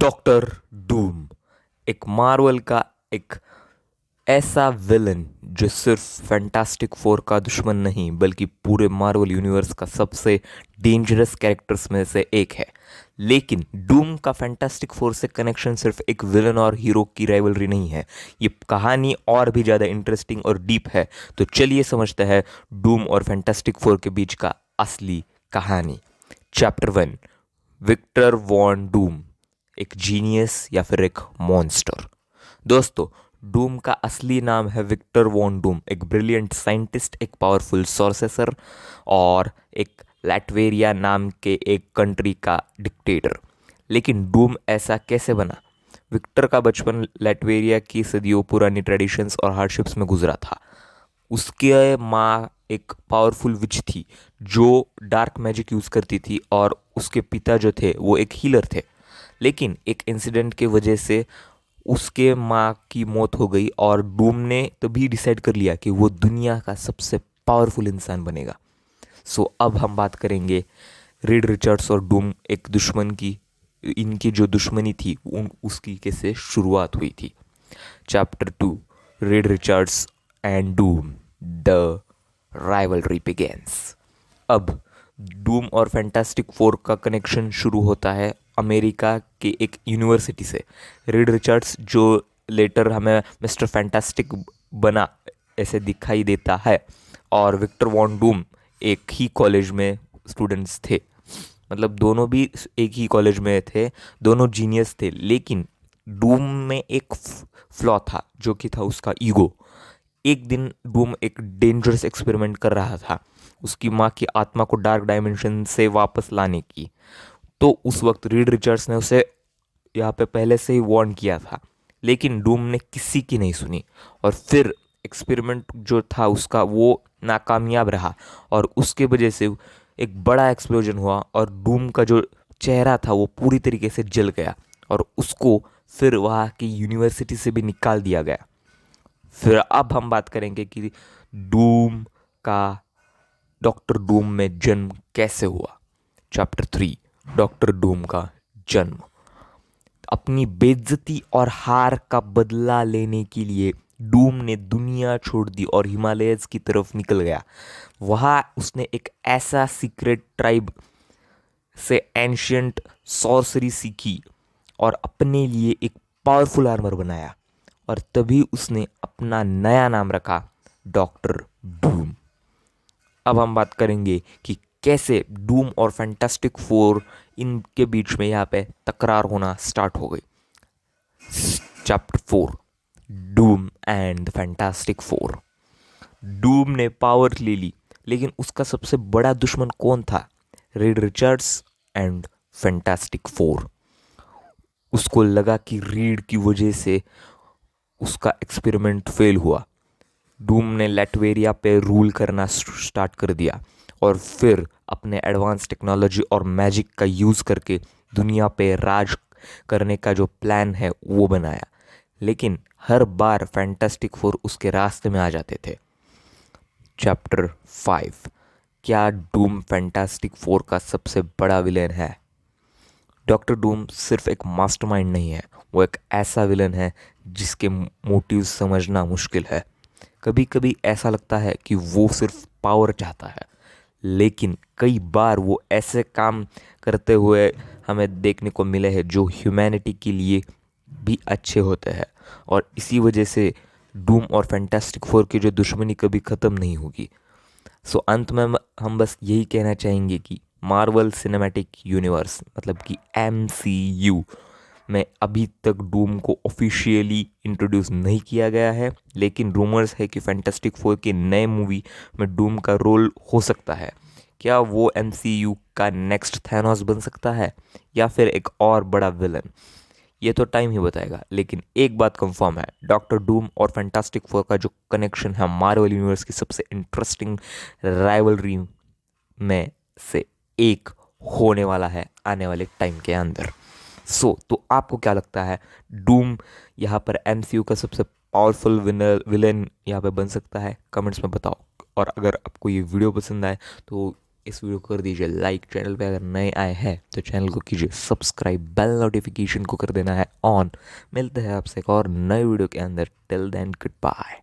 Doctor Doom एक Marvel का एक ऐसा विलन जो सिर्फ फैंटास्टिक फोर का दुश्मन नहीं बल्कि पूरे मार्वल यूनिवर्स का सबसे डेंजरस कैरेक्टर्स में से एक है। लेकिन डूम का फैंटास्टिक फोर से कनेक्शन सिर्फ एक विलन और हीरो की राइवलरी नहीं है, ये कहानी और भी ज़्यादा इंटरेस्टिंग और डीप है। तो चलिए समझते हैं डूम और फैंटास्टिक फोर के बीच का असली कहानी। चैप्टर 1, विक्टर वॉन डूम, एक जीनियस या फिर एक मॉन्स्टर। दोस्तों, डूम का असली नाम है विक्टर वॉन डूम, एक ब्रिलियंट साइंटिस्ट, एक पावरफुल सॉर्सेसर और एक लैटवेरिया नाम के एक कंट्री का डिक्टेटर। लेकिन डूम ऐसा कैसे बना? विक्टर का बचपन लैटवेरिया की सदियों पुरानी ट्रेडिशंस और हार्डशिप्स में गुजरा था। उसके माँ एक पावरफुल विच थी जो डार्क मैजिक यूज़ करती थी और उसके पिता जो थे वो एक हीलर थे। लेकिन एक इंसिडेंट के वजह से उसके माँ की मौत हो गई और डूम ने तभी डिसाइड कर लिया कि वो दुनिया का सबसे पावरफुल इंसान बनेगा। सो अब हम बात करेंगे रीड रिचर्ड्स और डूम एक दुश्मन की। इनकी जो दुश्मनी थी उसकी कैसे शुरुआत हुई थी। Chapter 2, Reed Richards and Doom, the rivalry begins. अब डूम और फैंटास्टिक फोर का कनेक्शन शुरू होता है अमेरिका के एक यूनिवर्सिटी से। रीड रिचर्ड्स जो लेटर हमें मिस्टर फैंटास्टिक बना ऐसे दिखाई देता है, और विक्टर वॉन डूम एक ही कॉलेज में स्टूडेंट्स थे। मतलब दोनों भी एक ही कॉलेज में थे, दोनों जीनियस थे। लेकिन डूम में एक फ्लॉ था जो कि था उसका ईगो। एक दिन डूम एक डेंजरस एक्सपेरिमेंट कर रहा था, उसकी माँ की आत्मा को डार्क डायमेंशन से वापस लाने की। तो उस वक्त रीड रिचर्ड्स ने उसे यहाँ पे पहले से ही वार्न किया था, लेकिन डूम ने किसी की नहीं सुनी। और फिर एक्सपेरिमेंट जो था उसका वो नाकामयाब रहा और उसके वजह से एक बड़ा एक्सप्लोजन हुआ और डूम का जो चेहरा था वो पूरी तरीके से जल गया और उसको फिर वहाँ की यूनिवर्सिटी से भी निकाल दिया गया। फिर अब हम बात करेंगे कि डूम का डॉक्टर डूम में जन्म कैसे हुआ। चैप्टर 3, डॉक्टर डूम का जन्म। अपनी बेइज्जती और हार का बदला लेने के लिए डूम ने दुनिया छोड़ दी और हिमालयस की तरफ निकल गया। वहाँ उसने एक ऐसा सीक्रेट ट्राइब से एंशियंट सॉर्सरी सीखी और अपने लिए एक पावरफुल आर्मर बनाया, और तभी उसने अपना नया नाम रखा डॉक्टर डूम। अब हम बात करेंगे कि कैसे डूम और फैंटास्टिक फोर इनके बीच में यहाँ पे तकरार होना स्टार्ट हो गई। Chapter 4, Doom and the fantastic four. Doom ने पावर ले ली, लेकिन उसका सबसे बड़ा दुश्मन कौन था? Reed Richards and fantastic four. उसको लगा कि रीड की वजह से उसका एक्सपेरिमेंट फेल हुआ। डूम ने लैटवेरिया पे रूल करना स्टार्ट कर दिया और फिर अपने एडवांस टेक्नोलॉजी और मैजिक का यूज़ करके दुनिया पे राज करने का जो प्लान है वो बनाया। लेकिन हर बार फैंटास्टिक फोर उसके रास्ते में आ जाते थे। चैप्टर 5, क्या डूम फैंटास्टिक फोर का सबसे बड़ा विलेन है? डॉक्टर डूम सिर्फ एक मास्टरमाइंड नहीं है, वो एक ऐसा विलन है जिसके मोटिव समझना मुश्किल है। कभी कभी ऐसा लगता है कि वो सिर्फ पावर चाहता है, लेकिन कई बार वो ऐसे काम करते हुए हमें देखने को मिले हैं जो ह्यूमैनिटी के लिए भी अच्छे होते हैं। और इसी वजह से डूम और फैंटास्टिक फोर की जो दुश्मनी कभी ख़त्म नहीं होगी। सो अंत में हम बस यही कहना चाहेंगे कि मार्वल सिनेमैटिक यूनिवर्स मतलब कि MCU में अभी तक डूम को ऑफिशियली इंट्रोड्यूस नहीं किया गया है, लेकिन रूमर्स है कि फैंटास्टिक फोर के नए मूवी में डूम का रोल हो सकता है। क्या वो MCU का नेक्स्ट थैनोस बन सकता है या फिर एक और बड़ा विलन? ये तो टाइम ही बताएगा, लेकिन एक बात कंफर्म है, डॉक्टर डूम और फैंटास्टिक फोर का जो कनेक्शन है मार्वल यूनिवर्स की सबसे इंटरेस्टिंग राइवलरी में से एक होने वाला है आने वाले टाइम के अंदर। तो आपको क्या लगता है, डूम यहाँ पर MCU का सबसे पावरफुल विलन यहाँ पे बन सकता है? कमेंट्स में बताओ। और अगर आपको ये वीडियो पसंद आए तो इस वीडियो को कर दीजिए लाइक, चैनल पे अगर नए आए हैं तो चैनल को कीजिए सब्सक्राइब, बेल नोटिफिकेशन को कर देना है ऑन। मिलते हैं आपसे एक और नए वीडियो के अंदर। Till then good bye.